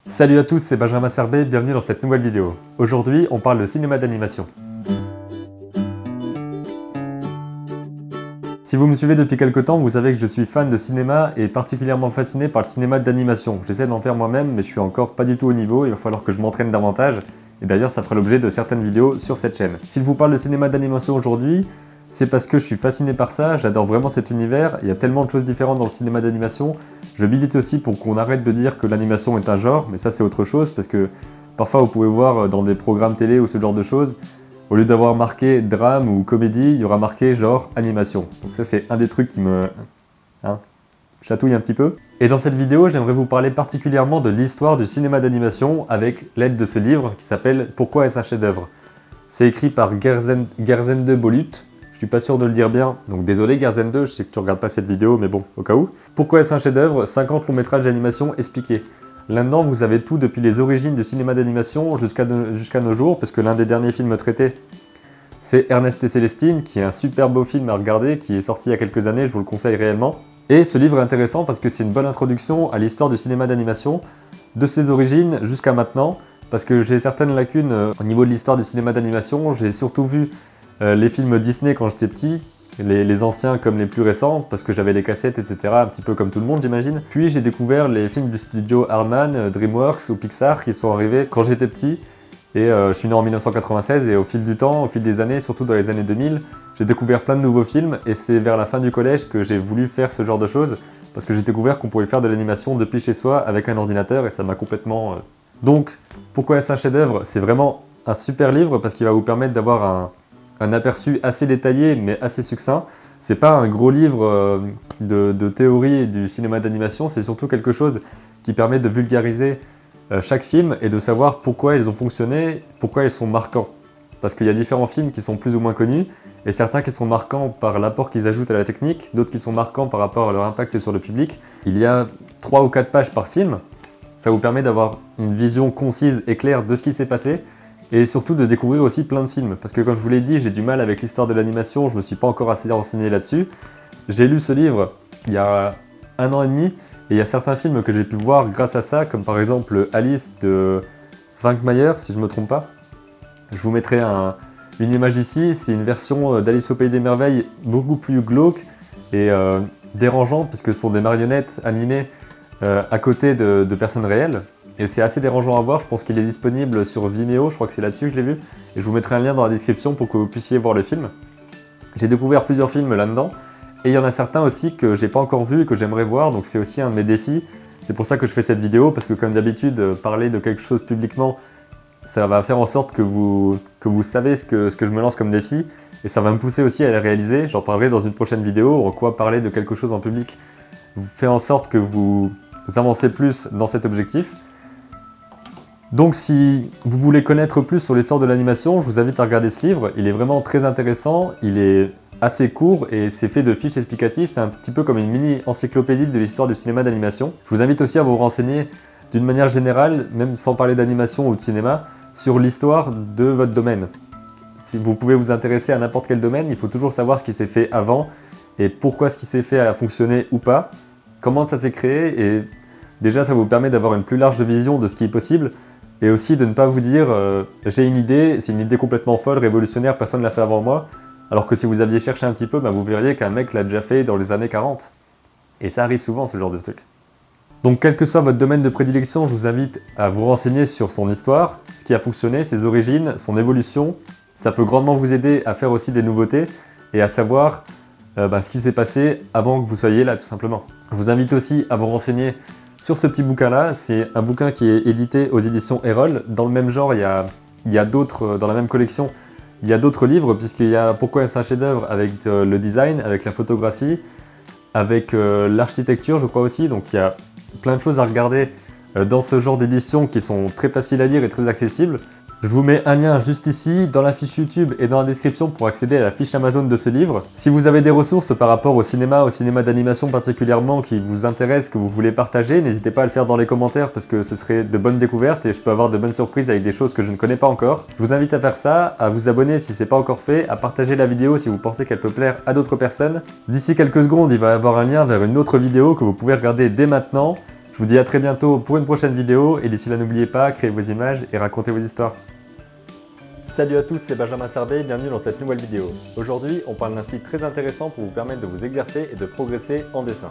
Salut à tous, c'est Benjamin Serbet, bienvenue dans cette nouvelle vidéo. Aujourd'hui, on parle de cinéma d'animation. Si vous me suivez depuis quelques temps, vous savez que je suis fan de cinéma et particulièrement fasciné par le cinéma d'animation. J'essaie d'en faire moi-même, mais je suis encore pas du tout au niveau, il va falloir que je m'entraîne davantage. Et d'ailleurs, ça fera l'objet de certaines vidéos sur cette chaîne. Si je vous parle de cinéma d'animation aujourd'hui, c'est parce que je suis fasciné par ça, j'adore vraiment cet univers, il y a tellement de choses différentes dans le cinéma d'animation. Je milite aussi pour qu'on arrête de dire que l'animation est un genre, mais ça c'est autre chose, parce que parfois vous pouvez voir dans des programmes télé ou ce genre de choses, au lieu d'avoir marqué drame ou comédie, il y aura marqué genre animation. Donc ça c'est un des trucs qui me chatouille un petit peu. Et dans cette vidéo, j'aimerais vous parler particulièrement de l'histoire du cinéma d'animation avec l'aide de ce livre qui s'appelle « Pourquoi est-ce un chef-d'œuvre ?» C'est écrit par Gerzende Bollut. Je suis pas sûr de le dire bien, donc désolé Gerzende, je sais que tu regardes pas cette vidéo, mais bon, au cas où. Pourquoi est-ce un chef-d'œuvre? 50 longs métrages d'animation expliqués. Là-dedans, vous avez tout depuis les origines du cinéma d'animation jusqu'à nos jours, parce que l'un des derniers films traités, c'est Ernest et Célestine, qui est un super beau film à regarder, qui est sorti il y a quelques années, je vous le conseille réellement. Et ce livre est intéressant parce que c'est une bonne introduction à l'histoire du cinéma d'animation, de ses origines jusqu'à maintenant, parce que j'ai certaines lacunes au niveau de l'histoire du cinéma d'animation. J'ai surtout vu les films Disney quand j'étais petit, les anciens comme les plus récents, parce que j'avais les cassettes, etc., un petit peu comme tout le monde j'imagine. Puis j'ai découvert les films du studio Hardman, DreamWorks ou Pixar qui sont arrivés quand j'étais petit. Et je suis né en 1996 et au fil du temps, au fil des années, surtout dans les années 2000, j'ai découvert plein de nouveaux films et c'est vers la fin du collège que j'ai voulu faire ce genre de choses parce que j'ai découvert qu'on pouvait faire de l'animation depuis chez soi avec un ordinateur et ça m'a complètement... Donc, pourquoi est-ce un chef-d'œuvre? C'est vraiment un super livre parce qu'il va vous permettre d'avoir un aperçu assez détaillé mais assez succinct. C'est pas un gros livre de théorie du cinéma d'animation, c'est surtout quelque chose qui permet de vulgariser chaque film et de savoir pourquoi ils ont fonctionné, pourquoi ils sont marquants. Parce qu'il y a différents films qui sont plus ou moins connus, et certains qui sont marquants par l'apport qu'ils ajoutent à la technique, d'autres qui sont marquants par rapport à leur impact sur le public. Il y a 3 ou 4 pages par film, ça vous permet d'avoir une vision concise et claire de ce qui s'est passé, et surtout de découvrir aussi plein de films. Parce que comme je vous l'ai dit, j'ai du mal avec l'histoire de l'animation, je me suis pas encore assez renseigné là-dessus. J'ai lu ce livre il y a 1 an et demi, et il y a certains films que j'ai pu voir grâce à ça, comme par exemple Alice de Svankmajer, si je ne me trompe pas. Je vous mettrai une image ici, c'est une version d'Alice au Pays des Merveilles beaucoup plus glauque et dérangeante, puisque ce sont des marionnettes animées à côté de personnes réelles. Et c'est assez dérangeant à voir, je pense qu'il est disponible sur Vimeo, je crois que c'est là-dessus que je l'ai vu. Et je vous mettrai un lien dans la description pour que vous puissiez voir le film. J'ai découvert plusieurs films là-dedans. Et il y en a certains aussi que j'ai pas encore vus et que j'aimerais voir, donc c'est aussi un de mes défis. C'est pour ça que je fais cette vidéo, parce que comme d'habitude, parler de quelque chose publiquement, ça va faire en sorte que vous savez ce que je me lance comme défi, et ça va me pousser aussi à le réaliser. J'en parlerai dans une prochaine vidéo, en quoi parler de quelque chose en public fait en sorte que vous avancez plus dans cet objectif. Donc si vous voulez connaître plus sur l'histoire de l'animation, je vous invite à regarder ce livre. Il est vraiment très intéressant, il est assez court et c'est fait de fiches explicatives, c'est un petit peu comme une mini encyclopédie de l'histoire du cinéma d'animation. Je vous invite aussi à vous renseigner d'une manière générale, même sans parler d'animation ou de cinéma, sur l'histoire de votre domaine. Si vous pouvez vous intéresser à n'importe quel domaine, il faut toujours savoir ce qui s'est fait avant et pourquoi ce qui s'est fait a fonctionné ou pas, comment ça s'est créé, et déjà ça vous permet d'avoir une plus large vision de ce qui est possible et aussi de ne pas vous dire j'ai une idée, c'est une idée complètement folle, révolutionnaire, personne ne l'a fait avant moi. Alors que si vous aviez cherché un petit peu, vous verriez qu'un mec l'a déjà fait dans les années 40. Et ça arrive souvent, ce genre de truc. Donc quel que soit votre domaine de prédilection, je vous invite à vous renseigner sur son histoire, ce qui a fonctionné, ses origines, son évolution. Ça peut grandement vous aider à faire aussi des nouveautés et à savoir ce qui s'est passé avant que vous soyez là, tout simplement. Je vous invite aussi à vous renseigner sur ce petit bouquin-là. C'est un bouquin qui est édité aux éditions Erol. Dans le même genre, il y a d'autres, dans la même collection, il y a d'autres livres, puisqu'il y a Pourquoi est-ce un chef-d'œuvre avec le design, avec la photographie, avec l'architecture, je crois aussi. Donc il y a plein de choses à regarder dans ce genre d'éditions qui sont très faciles à lire et très accessibles. Je vous mets un lien juste ici, dans la fiche YouTube et dans la description pour accéder à la fiche Amazon de ce livre. Si vous avez des ressources par rapport au cinéma d'animation particulièrement qui vous intéressent, que vous voulez partager, n'hésitez pas à le faire dans les commentaires parce que ce serait de bonnes découvertes et je peux avoir de bonnes surprises avec des choses que je ne connais pas encore. Je vous invite à faire ça, à vous abonner si ce n'est pas encore fait, à partager la vidéo si vous pensez qu'elle peut plaire à d'autres personnes. D'ici quelques secondes, il va y avoir un lien vers une autre vidéo que vous pouvez regarder dès maintenant. Je vous dis à très bientôt pour une prochaine vidéo et d'ici là n'oubliez pas, créez vos images et racontez vos histoires. Salut à tous, c'est Benjamin Sardé, bienvenue dans cette nouvelle vidéo. Aujourd'hui, on parle d'un site très intéressant pour vous permettre de vous exercer et de progresser en dessin.